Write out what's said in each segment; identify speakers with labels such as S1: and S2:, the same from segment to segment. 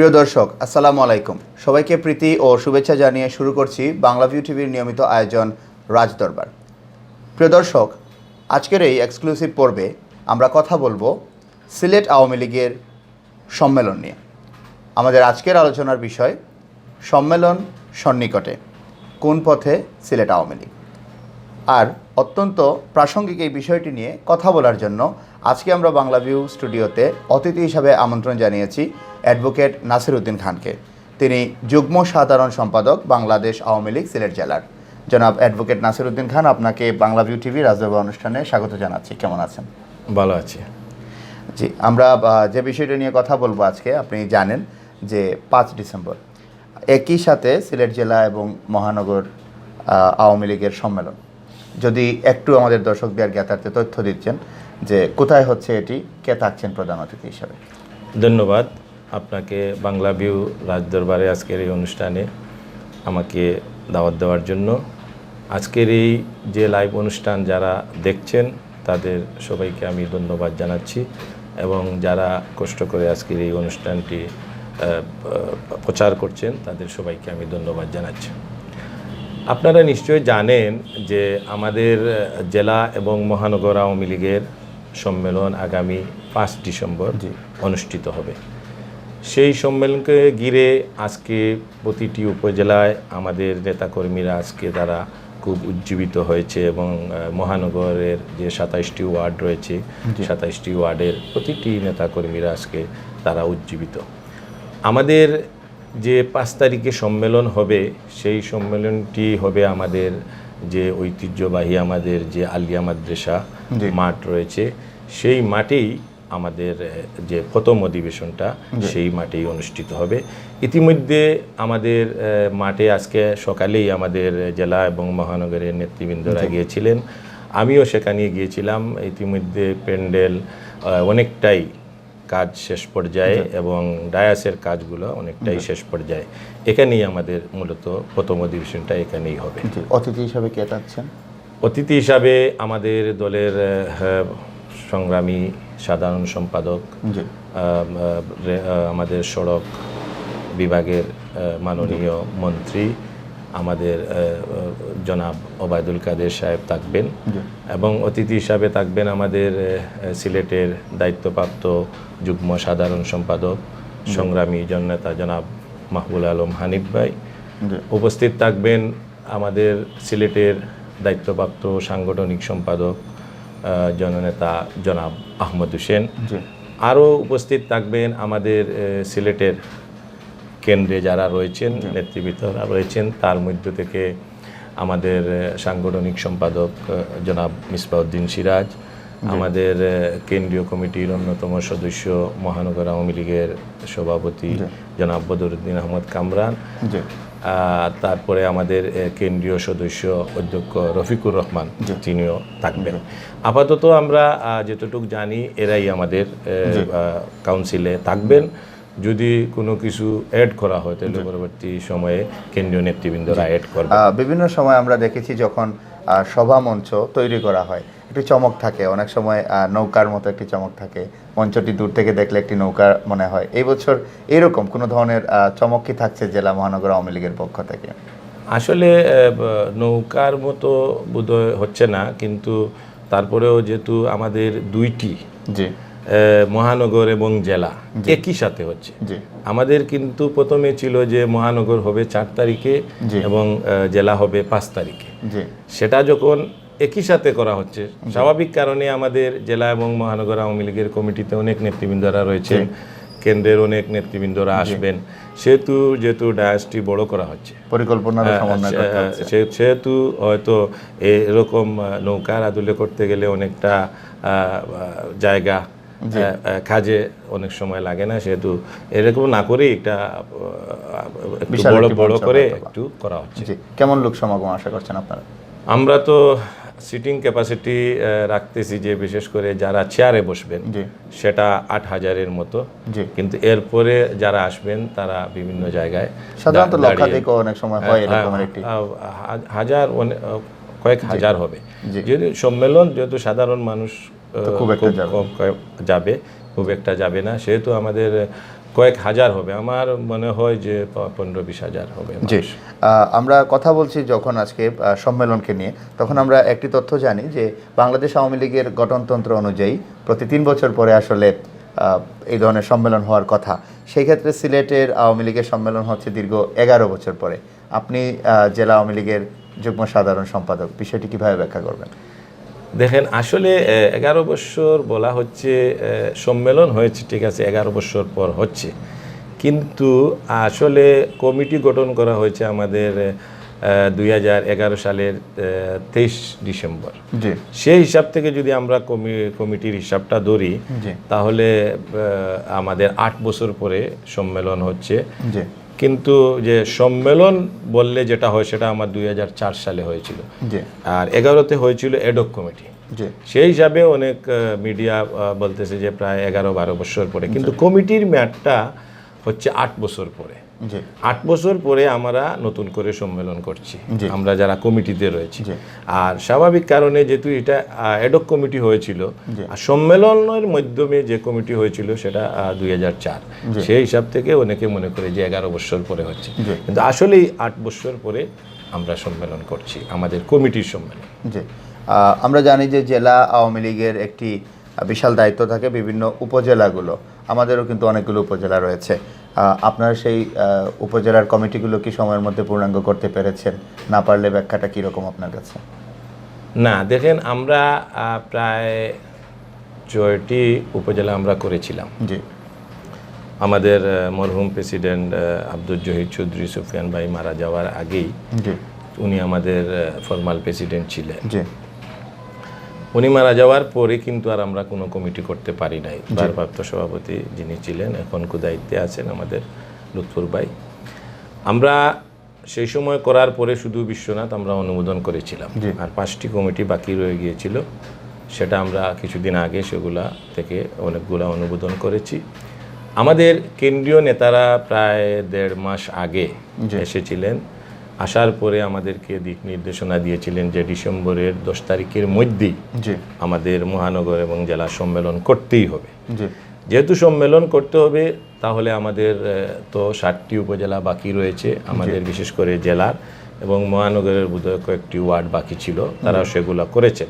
S1: প্রিয় দর্শক আসসালামু আলাইকুম, সবাইকে প্রীতি ও শুভেচ্ছা জানিয়ে শুরু করছি বাংলাভিউ টিভির নিয়মিত আয়োজন রাজ দরবার। প্রিয় দর্শক, আজকের এই এক্সক্লুসিভ পর্বে আমরা কথা বলবো সিলেট আওয়ামী লীগের সম্মেলন নিয়ে। আমাদের আজকের আলোচনার বিষয় সম্মেলন সন্নিকটে, কোন পথে সিলেট আওয়ামী লীগ। আর অত্যন্ত প্রাসঙ্গিক এই বিষয়টি নিয়ে কথা বলার জন্য আজকে আমরা বাংলাভিউ স্টুডিওতে অতিথি হিসাবে আমন্ত্রণ জানিয়েছি অ্যাডভোকেট নাসির উদ্দিন খানকে। তিনি যুগ্ম সাধারণ সম্পাদক বাংলাদেশ আওয়ামী লীগ সিলেট জেলার। জনাব অ্যাডভোকেট নাসির উদ্দিন খান, আপনাকে বাংলাভিউ টিভি রাজদরবার অনুষ্ঠানে স্বাগত জানাচ্ছি। কেমন আছেন?
S2: ভালো আছি।
S1: জি, আমরা যে বিষয়টা নিয়ে কথা বলবো আজকে, আপনি জানেন যে 5 ডিসেম্বর একই সাথে সিলেট জেলা এবং মহানগর আওয়ামী লীগের সম্মেলন। যদি একটু আমাদের দর্শকদের জ্ঞাতার্থে তথ্য দিচ্ছেন যে কোথায় হচ্ছে এটি, কে থাকছেন প্রধান অতিথি হিসাবে?
S2: ধন্যবাদ আপনাকে বাংলাভিউ রাজদরবারে আজকের এই অনুষ্ঠানে আমাকে দাওয়াত দেওয়ার জন্য। আজকের এই যে লাইভ অনুষ্ঠান যারা দেখছেন তাদের সবাইকে আমি ধন্যবাদ জানাচ্ছি, এবং যারা কষ্ট করে আজকের এই অনুষ্ঠানটি প্রচার করছেন তাদের সবাইকে আমি ধন্যবাদ জানাচ্ছি। আপনারা নিশ্চয়ই জানেন যে আমাদের জেলা এবং মহানগর আওয়ামী লীগের সম্মেলন আগামী 5 ডিসেম্বর অনুষ্ঠিত হবে। সেই সম্মেলনকে ঘিরে আজকে প্রতিটি উপজেলায় আমাদের নেতাকর্মীরা আজকে তারা খুব উজ্জীবিত হয়েছে, এবং মহানগরের যে 27টি ওয়ার্ড রয়েছে 27টি ওয়ার্ডের প্রতিটি নেতাকর্মীরা আজকে তারা উজ্জীবিত। আমাদের যে 5 তারিখে সম্মেলন হবে, সেই সম্মেলনটি হবে আমাদের যে ঐতিহ্যবাহী আমাদের যে আলিয়া মাদ্রাসা মাঠ রয়েছে, সেই মাঠেই আমাদের যে প্রথম অধিবেশনটা সেই মাঠেই অনুষ্ঠিত হবে। ইতিমধ্যে আমাদের মাঠে আজকে সকালেই আমাদের জেলা এবং মহানগরের নেতৃবৃন্দরা গিয়েছিলেন, আমিও সেখানে গিয়েছিলাম। ইতিমধ্যে প্যান্ডেল অনেকটাই কাজ শেষ পর্যায়ে এবং ডায়াসের কাজগুলো অনেকটাই শেষ পর্যায়ে। এখানেই আমাদের মূলত প্রথম অধিবেশনটা এখানেই হবে।
S1: অতিথি হিসাবে কে থাকছেন?
S2: অতিথি হিসাবে আমাদের দলের সংগ্রামী সাধারণ সম্পাদক, আমাদের সড়ক বিভাগের মাননীয় মন্ত্রী আমাদের জনাব ওবায়দুল কাদের সাহেব থাকবেন, এবং অতিথি হিসাবে থাকবেন আমাদের সিলেটের দায়িত্বপ্রাপ্ত যুগ্ম সাধারণ সম্পাদক সংগ্রামী জননেতা জনাব মাহবুল আলম হানিফ ভাই। উপস্থিত থাকবেন আমাদের সিলেটের দায়িত্বপ্রাপ্ত সাংগঠনিক সম্পাদক জননেতা জনাব আহমদ হোসেন। আরও উপস্থিত থাকবেন আমাদের সিলেটের কেন্দ্রে যারা রয়েছেন, নেতৃবৃন্দরা রয়েছেন, তার মধ্য থেকে আমাদের সাংগঠনিক সম্পাদক জনাব মিসবাউদ্দিন সিরাজ, আমাদের কেন্দ্রীয় কমিটির অন্যতম সদস্য মহানগর আওয়ামী লীগের সভাপতি জনাব বদরুদ্দিন আহমদ কামরান, তারপরে আমাদের কেন্দ্রীয় সদস্য অধ্যক্ষ রফিকুর রহমান, তিনিও থাকবেন। আপাতত আমরা যতটুকু জানি এরাই আমাদের কাউন্সিলে থাকবেন। যদি কোনো কিছু অ্যাড করা হয় তাহলে পরবর্তী সময়ে কেন্দ্রীয় নেতৃবৃন্দরা অ্যাড করবে।
S1: বিভিন্ন সময় আমরা দেখেছি যখন সভা মঞ্চ তৈরি করা হয় একটি চমক থাকে, অনেক সময় নৌকার মতো একটি চমক থাকে, মঞ্চটি দূর থেকে দেখলে একটি নৌকা মনে হয়। এই বছর এরকম কোনো ধরনের চমক কি থাকছে জেলা মহানগর আওয়ামী লীগের পক্ষ থেকে?
S2: আসলে নৌকার মতো বোধহয় হচ্ছে না, কিন্তু তারপরেও যেহেতু আমাদের দুইটি মহানগর এবং জেলা একই সাথে হচ্ছে, আমাদের কিন্তু প্রথমে ছিল যে মহানগর হবে 4 তারিখে এবং জেলা হবে 5 তারিখে। সেটা যখন একই সাথে করা হচ্ছে, স্বাভাবিক কারণে আমাদের জেলা এবং মহানগর আওয়ামী লীগের কমিটিতে অনেক নেতৃবৃন্দরা রয়েছেন, কেন্দ্রের অনেক নেতৃবৃন্দরা আসবেন, যেহেতু ডায়াসটি বড় করা হচ্ছে, পরিকল্পনা সেহেতু হয়তো এরকম নৌকার আদলে করতে গেলে অনেকটা জায়গা কাজে অনেক সময় লাগে না, সেহেতু এরকম না করে একটা বড় করে একটু করা হচ্ছে।
S1: কেমন লোক সমাগম আশা করছেন আপনারা?
S2: আমরা তো সিটিং ক্যাপাসিটি রাখতেছি যে বিশেষ করে যারা চেয়ারে বসবেন সেটা 8,000-এর মতো, কিন্তু এরপরে যারা আসবেন তারা বিভিন্ন জায়গায়
S1: সাধারণত লক্ষাধিক অনেক সময় হয়, এরকম একটি
S2: হাজার কয়েক হাজার হবে। যেহেতু সম্মেলন, যেহেতু সাধারণ মানুষ খুব যাবে, খুব একটা যাবে না, সেহেতু আমাদের কয়েক হাজার হবে, আমার মনে হয় যে 15-20 হাজার হবে।
S1: জি, আমরা কথা বলছি যখন আজকে সম্মেলনকে নিয়ে, তখন আমরা একটি তথ্য জানি যে বাংলাদেশ আওয়ামী লীগের গঠনতন্ত্র অনুযায়ী প্রতি 3 বছর পরে আসলে এই ধরনের সম্মেলন হওয়ার কথা। সেই ক্ষেত্রে সিলেটের আওয়ামী লীগের সম্মেলন হচ্ছে দীর্ঘ 11 বছর পরে। আপনি জেলা আওয়ামী লীগের যুগ্ম সাধারণ সম্পাদক, বিষয়টি কিভাবে ব্যাখ্যা করবেন?
S2: দেখেন, আসলে 11 বছর বলা হচ্ছে, সম্মেলন হয়েছে ঠিক আছে, 11 বছর পর হচ্ছে, কিন্তু আসলে কমিটি গঠন করা হয়েছে আমাদের 2011 সালের 23 ডিসেম্বর।
S1: জি,
S2: সেই হিসাব থেকে যদি আমরা কমিটির হিসাবটা ধরি, তাহলে আমাদের 8 বছর পরে সম্মেলন হচ্ছে।
S1: জি,
S2: কিন্তু যে সম্মেলন বললে যেটা হয় সেটা আমার 2004 সালে হয়েছিল, আর 11তে হয়েছিল এডক কমিটি। সেই হিসাবে অনেক মিডিয়া বলতেছে যে প্রায় 11-12 বছর পরে, কিন্তু কমিটির মেয়াদটা হচ্ছে 8 বছর পরে। 8 বছর পরে আমরা নতুন করে সম্মেলন করছি, আমরা যারা কমিটিতে রয়েছি। আর স্বাভাবিক কারণে যেহেতু এটা এডক কমিটি হয়েছিল, আর সম্মেলনের মাধ্যমে যে কমিটি হয়েছিল সেটা 2004, সেই হিসাব থেকে অনেকে মনে করে যে 11 বছর পরে হচ্ছে, কিন্তু আসলেই 8 বছর পরে আমরা সম্মেলন করছি, আমাদের কমিটির সম্মেলন।
S1: আমরা জানি যে জেলা আওয়ামী লীগের একটি বিশাল দায়িত্ব থাকে বিভিন্ন উপজেলাগুলো, আমাদেরও কিন্তু অনেকগুলো উপজেলা রয়েছে। আপনার সেই উপজেলার কমিটিগুলো কি সময়ের মধ্যে পূর্ণাঙ্গ করতে পেরেছেন? না পারলে ব্যাখ্যাটা কীরকম আপনার কাছে?
S2: না, দেখেন, আমরা প্রায় 6টি উপজেলা আমরা করেছিলাম।
S1: জি,
S2: আমাদের মরহুম প্রেসিডেন্ট আব্দুল জহির চৌধুরী সুফিয়ান ভাই মারা যাওয়ার আগেই উনি আমাদের ফরমাল প্রেসিডেন্ট ছিলেন। উনি মারা যাওয়ার পরে কিন্তু আর আমরা কোনো কমিটি করতে পারি নাই। ভারপ্রাপ্ত সভাপতি যিনি ছিলেন, এখন দায়িত্বে আছেন আমাদের লুৎফুর ভাই। আমরা সেই সময় করার পরে শুধু বিশ্বনাথ আমরা অনুমোদন করেছিলাম, আর 5টি কমিটি বাকি রয়ে গিয়েছিল, সেটা আমরা কিছুদিন আগে সেগুলা থেকে অনেকগুলা অনুমোদন করেছি। আমাদের কেন্দ্রীয় নেতারা প্রায় 1.5 মাস আগে এসেছিলেন, আসার পরে আমাদেরকে দিক নির্দেশনা দিয়েছিলেন যে ডিসেম্বরের 10 তারিখের মধ্যেই আমাদের মহানগর এবং জেলা সম্মেলন করতেই হবে। যেহেতু সম্মেলন করতে হবে, তাহলে আমাদের তো 7টি উপজেলা বাকি রয়েছে আমাদের, বিশেষ করে জেলার এবং মহানগরের বোধহয় কয়েকটি ওয়ার্ড বাকি ছিল, তারা সেগুলো করেছে।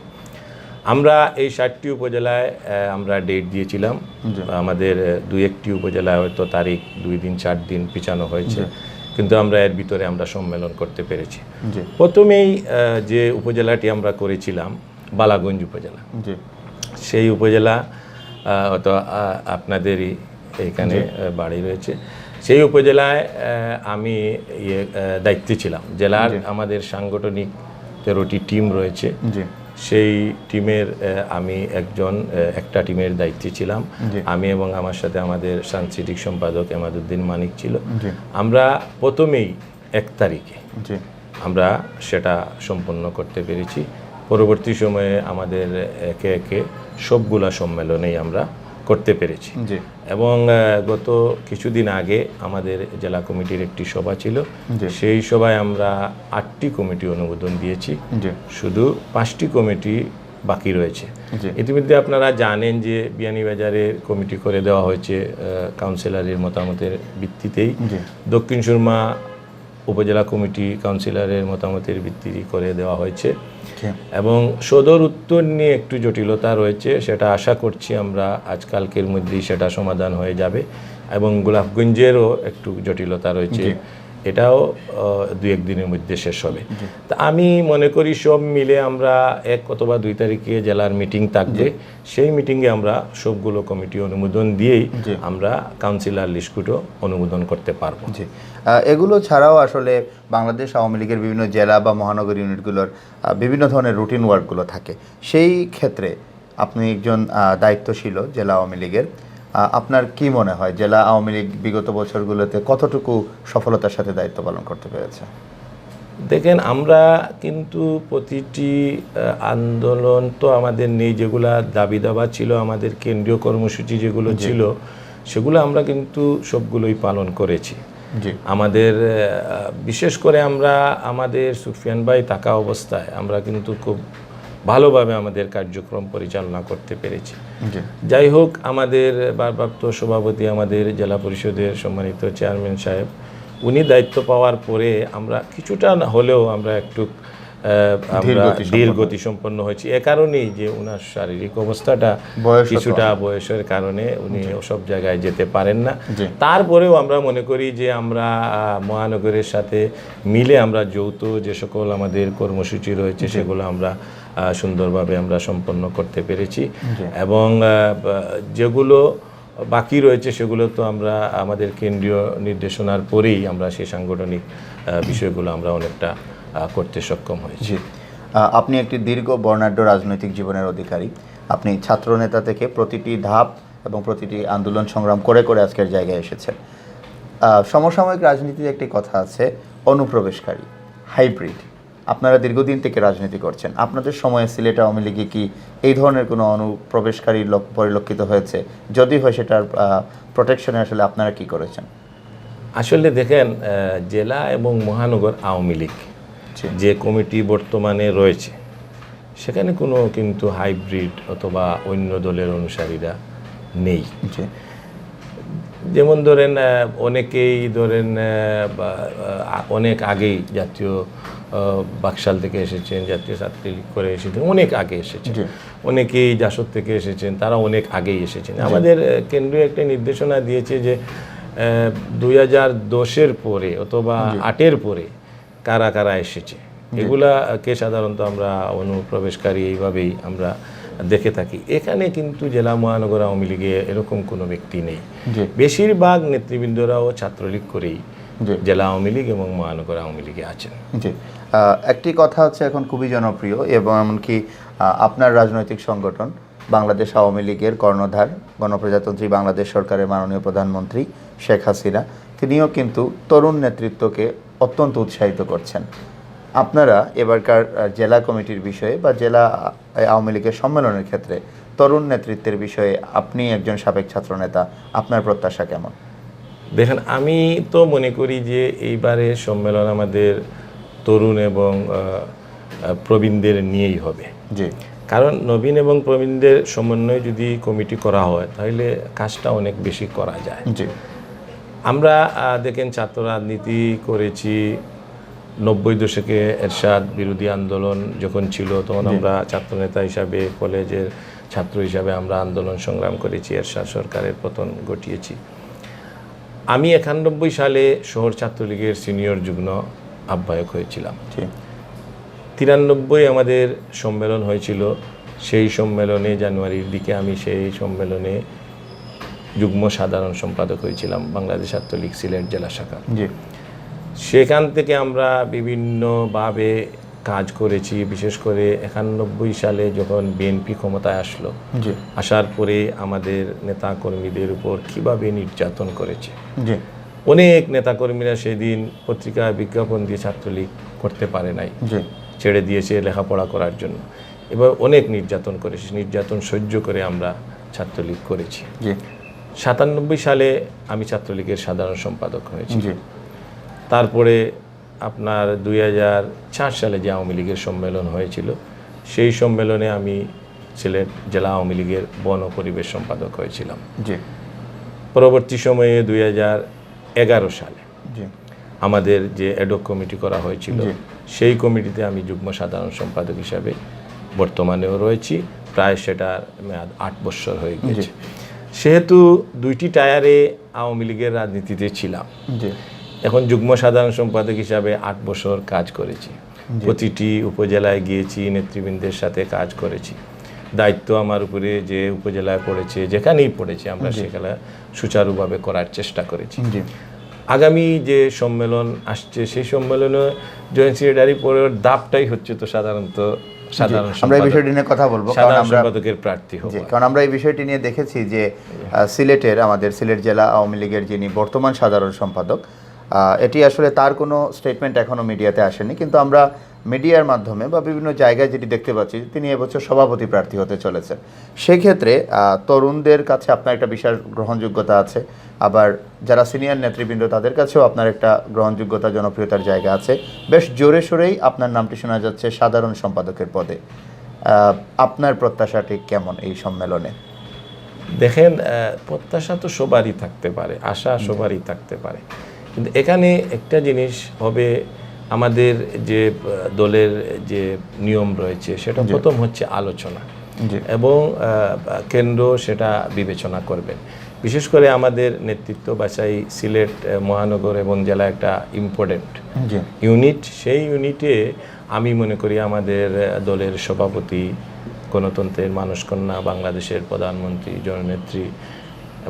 S2: আমরা এই 7টি উপজেলায় আমরা ডেট দিয়েছিলাম, আমাদের 2-1টি উপজেলায় হয়তো তারিখ 2 দিন 4 দিন পিছানো হয়েছে, কিন্তু আমরা এর ভিতরে আমরা সম্মেলন করতে পেরেছি। প্রথমেই যে উপজেলাটি আমরা করেছিলাম বালাগঞ্জ উপজেলা, সেই উপজেলা হয়তো আপনাদেরই এইখানে বাড়ি রয়েছে, সেই উপজেলায় আমি দায়িত্বে ছিলাম। জেলার আমাদের সাংগঠনিক 13টি টিম রয়েছে, সেই টিমের আমি একটা টিমের দায়িত্বে ছিলাম। আমি এবং আমার সাথে আমাদের সাংস্কৃতিক সম্পাদক এমাদুদ্দিন মানিক ছিল। আমরা প্রথমেই 1 তারিখে আমরা সেটা সম্পন্ন করতে পেরেছি। পরবর্তী সময়ে আমাদের একে একে সবগুলা সম্মেলনেই আমরা করতে পেরেছি। এবং গত কিছুদিন আগে আমাদের জেলা কমিটির একটি সভা ছিল, সেই সভায় আমরা 8টি কমিটি অনুমোদন দিয়েছি, শুধু 5টি কমিটি বাকি রয়েছে। ইতিমধ্যে আপনারা জানেন যে বিয়ানীবাজারের কমিটি করে দেওয়া হয়েছে কাউন্সিলরের মতামতের ভিত্তিতেই। দক্ষিণ সুরমা উপজেলা কমিটি কাউন্সিলরের মতামতের ভিত্তি করে দেওয়া হয়েছে, এবং সদর উত্তর নিয়ে একটু জটিলতা রয়েছে, সেটা আশা করছি আমরা আজকালকের মধ্যেই সেটা সমাধান হয়ে যাবে। এবং গোলাপগঞ্জেরও একটু জটিলতা রয়েছে, এটাও 2-1 দিনের মধ্যে শেষ হবে। তা আমি মনে করি সব মিলে আমরা 1 অথবা 2 তারিখে জেলার মিটিং থাকবে, সেই মিটিংয়ে আমরা সবগুলো কমিটি অনুমোদন দিয়েই আমরা কাউন্সিলর লিস্টগুলো অনুমোদন করতে পারবো।
S1: এগুলো ছাড়াও আসলে বাংলাদেশ আওয়ামী লীগের বিভিন্ন জেলা বা মহানগর ইউনিটগুলোর বিভিন্ন ধরনের রুটিন ওয়ার্কগুলো থাকে। সেই ক্ষেত্রে আপনি একজন দায়িত্বশীল জেলা আওয়ামী লীগের, আপনার কি মনে হয় জেলা আওয়ামী লীগ বিগত বছরগুলোতে কতটুকু সফলতার সাথে দায়িত্ব পালন করতে পেরেছে?
S2: দেখেন, আমরা কিন্তু প্রতিটি আন্দোলন তো আমাদের নেই, যেগুলা দাবি দাবা ছিল, আমাদের কেন্দ্রীয় কর্মসূচি যেগুলো ছিল, সেগুলো আমরা কিন্তু সবগুলোই পালন করেছি। আমাদের বিশেষ করে আমরা আমাদের সুফিয়ান ভাই থাকা অবস্থায় আমরা কিন্তু খুব ভালোভাবে আমাদের কার্যক্রম পরিচালনা করতে পেরেছি। যাই হোক, আমাদের ভারপ্রাপ্ত সভাপতি, আমাদের জেলা পরিষদের সম্মানিত চেয়ারম্যান সাহেব, উনি দায়িত্ব পাওয়ার পরে আমরা কিছুটা না হলেও আমরা একটু ধীর গতি সম্পন্ন হয়েছি। এ কারণেই যে ওনার শারীরিক অবস্থাটা কিছুটা বয়সের কারণে উনি সব জায়গায় যেতে পারেন না। তারপরেও আমরা মনে করি যে আমরা মহানগরের সাথে মিলে আমরা যৌথ যে সকল আমাদের কর্মসূচি রয়েছে সেগুলো আমরা সুন্দরভাবে আমরা সম্পন্ন করতে পেরেছি, এবং যেগুলো বাকি রয়েছে সেগুলো তো আমরা আমাদের কেন্দ্রীয় নির্দেশনার পরেই আমরা সেই সাংগঠনিক বিষয়গুলো আমরা অনেকটা করতে সক্ষম হয়েছি।
S1: আপনি একটি দীর্ঘ বর্ণাঢ্য রাজনৈতিক জীবনের অধিকারী। আপনি ছাত্রনেতা থেকে প্রতিটি ধাপ এবং প্রতিটি আন্দোলন সংগ্রাম করে করে আজকের জায়গায় এসেছেন। সমসাময়িক রাজনীতিতে একটি কথা আছে, অনুপ্রবেশকারী, হাইব্রিড। আপনারা দীর্ঘদিন থেকে রাজনীতি করছেন, আপনাদের সময়ে সিলেট আওয়ামী লীগে কি এই ধরনের কোনো অনুপ্রবেশকারী পরিলক্ষিত হয়েছে? যদি হয় সেটার প্রোটেকশনে আসলে আপনারা কি করেছেন?
S2: আসলে দেখেন, জেলা এবং মহানগর আওয়ামী লীগ যে কমিটি বর্তমানে রয়েছে সেখানে কোনো কিন্তু হাইব্রিড অথবা অন্য দলের অনুসারীরা নেই। যেমন ধরেন, অনেকেই ধরেন অনেক আগেই জাতীয় বাকশাল থেকে এসেছেন, জাতীয় ছাত্রলীগ করে এসেছেন, অনেক আগে এসেছেন। অনেকেই জাসদ থেকে এসেছেন, তারা অনেক আগেই এসেছেন। আমাদের কেন্দ্রীয় একটা নির্দেশনা দিয়েছে যে 2010-এর পরে অথবা 8-এর পরে কারা কারা এসেছে এগুলাকে সাধারণত আমরা অনুপ্রবেশকারী এইভাবেই আমরা দেখে থাকি। এখানে কিন্তু জেলা মহানগর আওয়ামী লীগে এরকম কোনো ব্যক্তি নেই। বেশিরভাগ নেতৃবৃন্দরাও ছাত্রলীগ করেই জেলা আওয়ামী লীগ এবং মহানগর আওয়ামী লীগে আছেন।
S1: একটি কথা হচ্ছে এখন খুবই জনপ্রিয়, এবং এমনকি আপনার রাজনৈতিক সংগঠন বাংলাদেশ আওয়ামী লীগের কর্ণধার গণপ্রজাতন্ত্রী বাংলাদেশ সরকারের মাননীয় প্রধানমন্ত্রী শেখ হাসিনা, তিনিও কিন্তু তরুণ নেতৃত্বকে অত্যন্ত উৎসাহিত করছেন। আপনারা এবারকার জেলা কমিটির বিষয়ে বা জেলা আওয়ামী লীগের সম্মেলনের ক্ষেত্রে তরুণ নেতৃত্বের বিষয়ে আপনি একজন সাবেক ছাত্রনেতা, আপনার প্রত্যাশা কেমন?
S2: দেখেন, আমি তো মনে করি যে এইবারে সম্মেলন আমাদের তরুণ এবং প্রবীণদের নিয়েই হবে। কারণ নবীন এবং প্রবীণদের সমন্বয়ে যদি কমিটি করা হয় তাহলে কাজটা অনেক বেশি করা যায়। আমরা দেখেন, ছাত্র রাজনীতি করেছি 90 দশকে, এরশাদ বিরোধী আন্দোলন যখন ছিল তখন আমরা ছাত্রনেতা হিসাবে, কলেজের ছাত্র হিসাবে আমরা আন্দোলন সংগ্রাম করেছি, এরশাদ সরকারের পতন ঘটিয়েছি। আমি 91 সালে শহর ছাত্রলীগের সিনিয়র যুগ্ম আহ্বায়ক হয়েছিলাম। 93 আমাদের সম্মেলন হয়েছিল, সেই সম্মেলনে জানুয়ারির দিকে আমি সেই সম্মেলনে যুগ্ম সাধারণ সম্পাদক হয়েছিলাম বাংলাদেশ ছাত্রলীগ সিলেট জেলা শাখা। সেখান থেকে আমরা বিভিন্নভাবে কাজ করেছি। বিশেষ করে 91 সালে যখন বিএনপি ক্ষমতায় আসলো, আসার পরে আমাদের নেতাকর্মীদের উপর কীভাবে নির্যাতন করেছে। অনেক নেতাকর্মীরা সেদিন পত্রিকায় বিজ্ঞাপন দিয়ে ছাত্রলীগ করতে পারে নাই, ছেড়ে দিয়েছে লেখাপড়া করার জন্য। এবার অনেক নির্যাতন করেছে, নির্যাতন সহ্য করে আমরা ছাত্রলীগ করেছি। 97 সালে আমি ছাত্রলীগের সাধারণ সম্পাদক হয়েছি। তারপরে আপনার 2004 সালে যে আওয়ামী লীগের সম্মেলন হয়েছিল সেই সম্মেলনে আমি সিলেট জেলা আওয়ামী লীগের বন ও পরিবেশ সম্পাদক হয়েছিলাম। পরবর্তী সময়ে 2011 সালে আমাদের যে অ্যাডহক কমিটি করা হয়েছিল সেই কমিটিতে আমি যুগ্ম সাধারণ সম্পাদক হিসাবে বর্তমানেও রয়েছি। প্রায় সেটার মেয়াদ 8 বছর হয়ে গেছে। সেহেতু দুইটি টায়ারে আওয়ামী লীগের রাজনীতিতে ছিলাম। এখন যুগ্ম সাধারণ সম্পাদক হিসাবে 8 বছর কাজ করেছি। প্রতিটি উপজেলায় গিয়েছি, নেতৃবৃন্দের সাথে কাজ করেছি। দায়িত্ব আমার উপরে যে উপজেলায় পড়েছে, যেখানেই পড়েছে আমরা সেখানে সুচারুভাবে করার চেষ্টা করেছি। আগামী যে সম্মেলন আসছে সেই সম্মেলনে জয়েন্ট সেক্রেটারি পরের দাপটাই হচ্ছে তো সাধারণত
S1: আমরা এই বিষয়টি নিয়ে কথা বলবো, কারণ আমরা
S2: সম্পাদকের প্রার্থী হব।
S1: কারণ আমরা এই বিষয়টি নিয়ে দেখেছি যে সিলেটের আমাদের সিলেট জেলা আওয়ামী লীগের যিনি বর্তমান সাধারণ সম্পাদক, এটি আসলে তার কোনো স্টেটমেন্ট এখনও মিডিয়াতে আসেনি, কিন্তু আমরা মিডিয়ার মাধ্যমে বা বিভিন্ন জায়গায় যেটি দেখতে পাচ্ছি তিনি এবছর সভাপতি প্রার্থী হতে চলেছেন। সেক্ষেত্রে তরুণদের কাছে আপনার একটা বিশাল গ্রহণযোগ্যতা আছে, আবার যারা সিনিয়র নেতৃবৃন্দ তাদের কাছেও আপনার একটা গ্রহণযোগ্যতা, জনপ্রিয়তার জায়গা আছে। বেশ জোরে সোরেই আপনার নামটি শোনা যাচ্ছে সাধারণ সম্পাদকের পদে। আপনার প্রত্যাশাটি কেমন এই সম্মেলনে?
S2: দেখেন, প্রত্যাশা তো সবারই থাকতে পারে, আশা সবারই থাকতে পারে, কিন্তু এখানে একটা জিনিস হবে, আমাদের যে দলের যে নিয়ম রয়েছে সেটা প্রথম হচ্ছে আলোচনা, এবং কেন্দ্র সেটা বিবেচনা করবেন। বিশেষ করে আমাদের নেতৃত্ব বাছাই সিলেট মহানগর এবং জেলা একটা ইম্পর্টেন্ট ইউনিট। সেই ইউনিটে আমি মনে করি আমাদের দলের সভাপতি, গণতন্ত্রের মানসকন্যা, বাংলাদেশের প্রধানমন্ত্রী, জননেত্রী,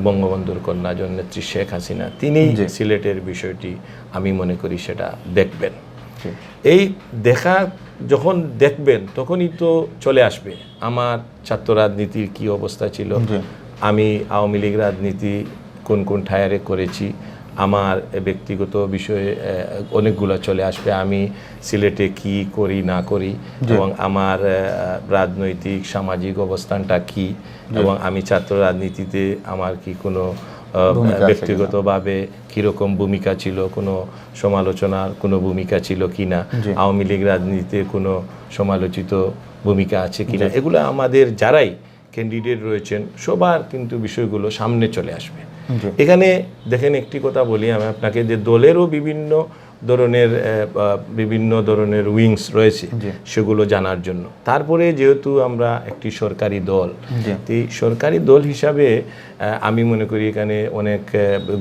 S2: বঙ্গবন্ধুর কন্যা জননেত্রী শেখ হাসিনা, তিনি সিলেটের বিষয়টি আমি মনে করি সেটা দেখবেন। এই দেখা যখন দেখবেন তখনই তো চলে আসবে আমার ছাত্র রাজনীতির কী অবস্থা ছিল, আমি আওয়ামী লীগ রাজনীতি কোন কোন ঠায়ারে করেছি, আমার ব্যক্তিগত বিষয়ে অনেকগুলো চলে আসবে, আমি সিলেটে কি করি না করি, এবং আমার রাজনৈতিক সামাজিক অবস্থানটা কি, এবং আমি ছাত্র রাজনীতিতে আমার কি কোনো ব্যক্তিগতভাবে কীরকম ভূমিকা ছিল, কোনো সমালোচনার কোনো ভূমিকা ছিল কি না, আওয়ামী লীগ রাজনীতিতে কোনো সমালোচিত ভূমিকা আছে কি না, এগুলো আমাদের যারাই ক্যান্ডিডেট রয়েছেন সবার কিন্তু বিষয়গুলো সামনে চলে আসবে। এখানে দেখেন, একটি কথা বলি আমি আপনাকে, যে দলেরও বিভিন্ন ধরনের উইংস রয়েছে, সেগুলো জানার জন্য। তারপরে যেহেতু আমরা একটি সরকারি দল, এই সরকারি দল হিসাবে আমি মনে করি এখানে অনেক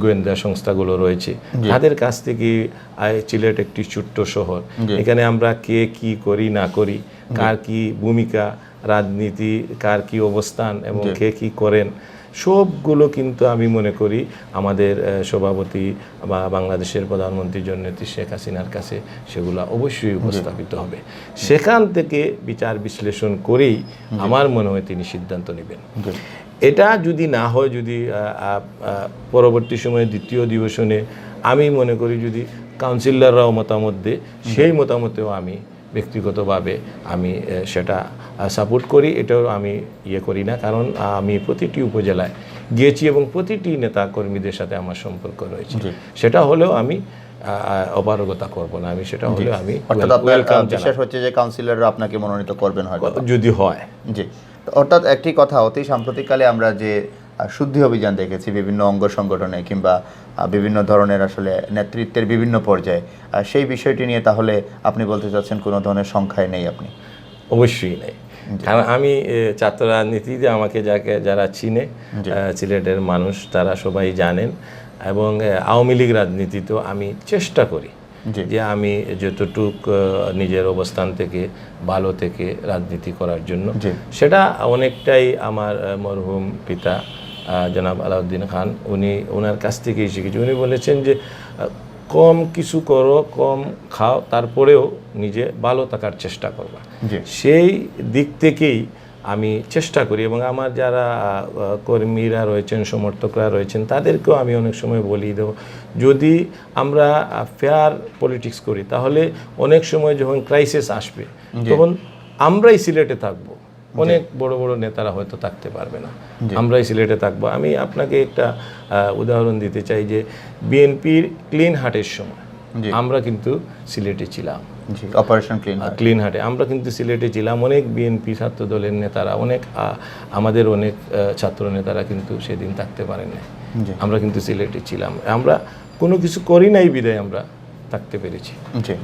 S2: গোয়েন্দা সংস্থাগুলো রয়েছে, তাদের কাছ থেকে সিলেট একটি ছোট্ট শহর, এখানে আমরা কে কি করি না করি, কার কি ভূমিকা রাজনীতি, কার কি অবস্থান এবং কে কি করেন, সবগুলো কিন্তু আমি মনে করি আমাদের সভাপতি বা বাংলাদেশের প্রধানমন্ত্রী জননেত্রী শেখ হাসিনার কাছে সেগুলো অবশ্যই উপস্থাপিত হবে। সেখান থেকে বিচার বিশ্লেষণ করেই আমার মনে হয় তিনি সিদ্ধান্ত নেবেন। এটা যদি না হয়, যদি পরবর্তী সময়ে দ্বিতীয় অধিবেশনে আমি মনে করি যদি কাউন্সিলররাও মতামত দেয়, সেই মতামতেও আমি ব্যক্তিগতভাবে আমি সেটা সাপোর্ট করি, এটাও আমি করি না, কারণ আমি প্রতিটি উপজেলায় গিয়েছি এবং প্রতিটি নেতা কর্মীদের সাথে আমার সম্পর্ক রয়েছে। সেটা হলেও আমি অপারগতা করব না, আমি সেটা হলেও আমি
S1: বিশ্বাস হচ্ছে যে কাউন্সিলররা আপনাকে মনোনীত করবেন হয়তো,
S2: যদি হয়।
S1: জি, অর্থাৎ একটি কথা, অতি সাম্প্রতিককালে আমরা যে শুদ্ধি অভিযান দেখেছি বিভিন্ন অঙ্গ সংগঠনে কিংবা বিভিন্ন ধরনের আসলে নেতৃত্বের বিভিন্ন পর্যায়ে, সেই বিষয়টি নিয়ে তাহলে আপনি বলতে চাচ্ছেন কোনো ধরনের সংখ্যায় নেই আপনি?
S2: অবশ্যই নেই, কারণ আমি ছাত্র রাজনীতিতে আমাকে যারা চিনে, সিলেটের মানুষ তারা সবাই জানেন, এবং আওয়ামী লীগ রাজনীতিতেও আমি চেষ্টা করি যে আমি যতটুক নিজের অবস্থান থেকে ভালো থেকে রাজনীতি করার জন্য, সেটা অনেকটাই আমার মরহুম পিতা জনাব আলাউদ্দিন খান, ওনার কাছ থেকেই শিখেছি। উনি বলেছেন যে কম কিছু করো, কম খাও, তারপরেও নিজে ভালো থাকার চেষ্টা করবা। সেই দিক থেকেই আমি চেষ্টা করি, এবং আমার যারা কর্মীরা রয়েছেন, সমর্থকরা রয়েছেন, তাদেরকেও আমি অনেক সময় বলি দেব, যদি আমরা ফেয়ার পলিটিক্স করি তাহলে অনেক সময় যখন ক্রাইসিস আসবে তখন আমরাই সিলেটে থাকবো, অনেক বড় বড় নেতারা হয়তো থাকতে পারবে না, আমরাই সিলেটে থাকবো। আমি আপনাকে একটা উদাহরণ দিতে চাই যে বিএনপির ক্লিন হার্টের সময় আমরা কিন্তু সিলেটে ছিলাম,
S1: অপারেশন ক্লিন হার্টে
S2: আমরা কিন্তু সিলেটে ছিলাম। অনেক বিএনপি ছাত্র দলের নেতারা, অনেক আমাদের অনেক ছাত্র নেতারা কিন্তু সেদিন থাকতে পারেন না, আমরা কিন্তু সিলেটে ছিলাম। আমরা কোনো কিছু করি নাই বিদায় আমরা থাকতে পেরেছি,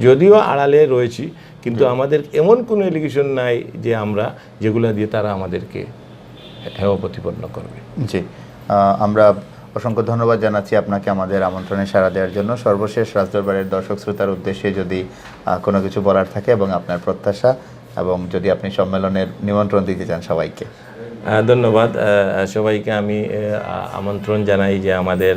S2: যদিও আড়ালে রয়েছি, কিন্তু আমাদের এমন কোনো এলিগেশন নাই যে আমরা যেগুলো দিয়ে তারা আমাদেরকে হেয় প্রতিপন্ন করবে।
S1: জি, আমরা অসংখ্য ধন্যবাদ জানাচ্ছি আপনাকে আমাদের আমন্ত্রণে সাড়া দেওয়ার জন্য। সর্বশেষ রাজদরবারের দর্শক শ্রোতার উদ্দেশ্যে যদি কোনো কিছু বলার থাকে এবং আপনার প্রত্যাশা, এবং যদি আপনি সম্মেলনের নিমন্ত্রণ দিতে চান সবাইকে।
S2: ধন্যবাদ সবাইকে। আমি আমন্ত্রণ জানাই যে আমাদের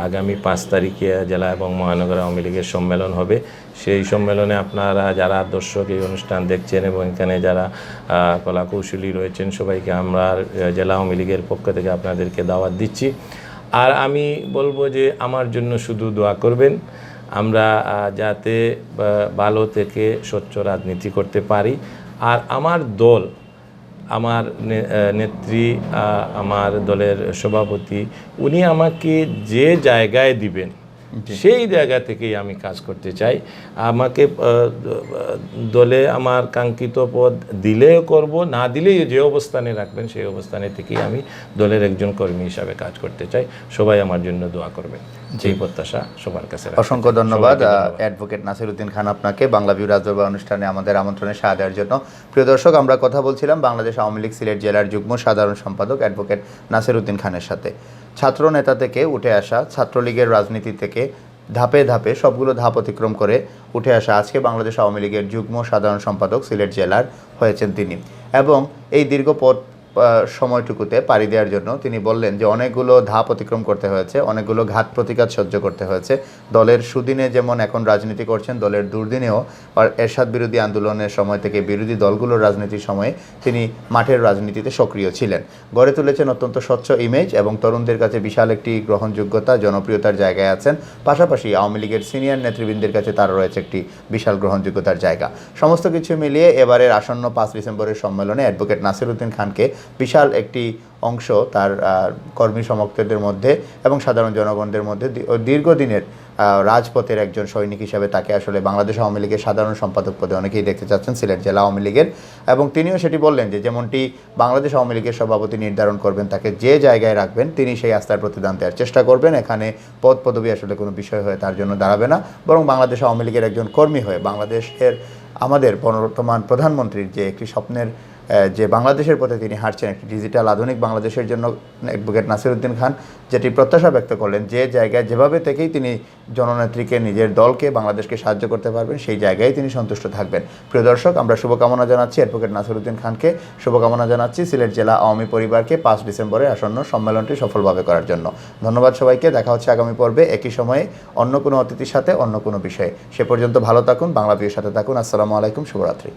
S2: আগামী 5 তারিখে জেলা এবং মহানগর আওয়ামী লীগের সম্মেলন হবে। সেই সম্মেলনে আপনারা যারা দর্শক এই অনুষ্ঠান দেখছেন এবং এখানে যারা কলাকৌশলী রয়েছেন, সবাইকে আমরা জেলা আওয়ামী লীগের পক্ষ থেকে আপনাদেরকে দাওয়াত দিচ্ছি। আর আমি বলবো যে আমার জন্য শুধু দোয়া করবেন, আমরা যাতে ভালো থেকে স্বচ্ছ রাজনীতি করতে পারি। আর আমার দল, আমার নেত্রী, আমার দলের সভাপতি, উনি আমাকে যে জায়গায় দিবেন সেই জায়গা থেকেই আমি কাজ করতে চাই। আমাকে দলে আমার কাঙ্ক্ষিত পদ দিলেও করব, না দিলেই যে অবস্থানে রাখবেন সেই অবস্থানে থেকেই আমি দলের একজন কর্মী হিসাবে কাজ করতে চাই। সবাই আমার জন্য দোয়া করবেন, যেই প্রত্যাশা সবার কাছে।
S1: অসংখ্য ধন্যবাদ অ্যাডভোকেট নাসিরউদ্দিন খান আপনাকে বাংলাভিউ রাজদরবার অনুষ্ঠানে আমাদের আমন্ত্রণে সাড়া দেওয়ার জন্য। প্রিয় দর্শক, আমরা কথা বলছিলাম বাংলাদেশ আওয়ামী লীগ সিলেট জেলার যুগ্ম সাধারণ সম্পাদক অ্যাডভোকেট নাসিরউদ্দিন খানের সাথে। ছাত্র নেতা থেকে উঠে আসা, ছাত্রলীগের রাজনীতি থেকে ধাপে ধাপে সবগুলো ধাপ অতিক্রম করে উঠে আসা আজকে বাংলাদেশ আওয়ামী লীগের যুগ্ম সাধারণ সম্পাদক সিলেট জেলার হয়েছেন তিনি। এবং এই দীর্ঘ পথ সময়টুকুতে পাড়ি দেওয়ার জন্য তিনি বললেন যে অনেকগুলো ধাপ অতিক্রম করতে হয়েছে, অনেকগুলো ঘাত প্রতিঘাত সহ্য করতে হয়েছে। দলের সুদিনে যেমন এখন রাজনীতি করছেন, দলের দুর্দিনেও এরশাদ বিরোধী আন্দোলনের সময় থেকে বিরোধী দলগুলোর রাজনীতির সময়ে তিনি মাঠের রাজনীতিতে সক্রিয় ছিলেন। গড়ে তুলেছেন অত্যন্ত স্বচ্ছ ইমেজ এবং তরুণদের কাছে বিশাল একটি গ্রহণযোগ্যতা, জনপ্রিয়তার জায়গায় আছেন। পাশাপাশি আওয়ামী লীগের সিনিয়র নেতৃবৃন্দের কাছে তারও রয়েছে একটি বিশাল গ্রহণযোগ্যতার জায়গা। সমস্ত কিছু মিলিয়ে এবারের আসন্ন 5 ডিসেম্বরের সম্মেলনে অ্যাডভোকেট নাসিরউদ্দিন খানকে বিশাল একটি অংশ তার কর্মী সমর্থকদের মধ্যে এবং সাধারণ জনগণদের মধ্যে দীর্ঘদিনের রাজপথের একজন সৈনিক হিসাবে তাকে আসলে বাংলাদেশ আওয়ামী লীগের সাধারণ সম্পাদক পদে অনেকেই দেখতে চাচ্ছেন সিলেট জেলা আওয়ামী লীগের। এবং তিনিও সেটি বললেন যে যেমনটি বাংলাদেশ আওয়ামী লীগের সভাপতি নির্ধারণ করবেন, তাকে যে জায়গায় রাখবেন তিনি সেই আস্থার প্রতিদান দেওয়ার চেষ্টা করবেন। এখানে পদ পদবি আসলে কোনো বিষয় হয়ে তার জন্য দাঁড়াবে না, বরং বাংলাদেশ আওয়ামী লীগের একজন কর্মী হয়ে বাংলাদেশের আমাদের বর্তমান প্রধানমন্ত্রীর যে একটি স্বপ্নের যে বাংলাদেশের পথে তিনি হাঁটছেন, একটি ডিজিটাল আধুনিক বাংলাদেশের জন্য অ্যাডভোকেট নাসিরউদ্দিন খান যেটি প্রত্যাশা ব্যক্ত করলেন, যে জায়গায় যেভাবে থেকেই তিনি জননেত্রীকে, নিজের দলকে, বাংলাদেশকে সাহায্য করতে পারবেন সেই জায়গায় তিনি সন্তুষ্ট থাকবেন। প্রিয় দর্শক, আমরা শুভকামনা জানাচ্ছি অ্যাডভোকেট নাসিরউদ্দিন খানকে, শুভকামনা জানাচ্ছি সিলেট জেলা আওয়ামী পরিবারকে 5 ডিসেম্বরে আসন্ন সম্মেলনটি সফলভাবে করার জন্য। ধন্যবাদ সবাইকে। দেখা হচ্ছে আগামী পর্বে একই সময়ে অন্য কোনো অতিথির সাথে অন্য কোনো বিষয়ে। সে পর্যন্ত ভালো থাকুন, বাংলাভিউর সাথে থাকুন। আসসালামু আলাইকুম, শুভরাত্রি।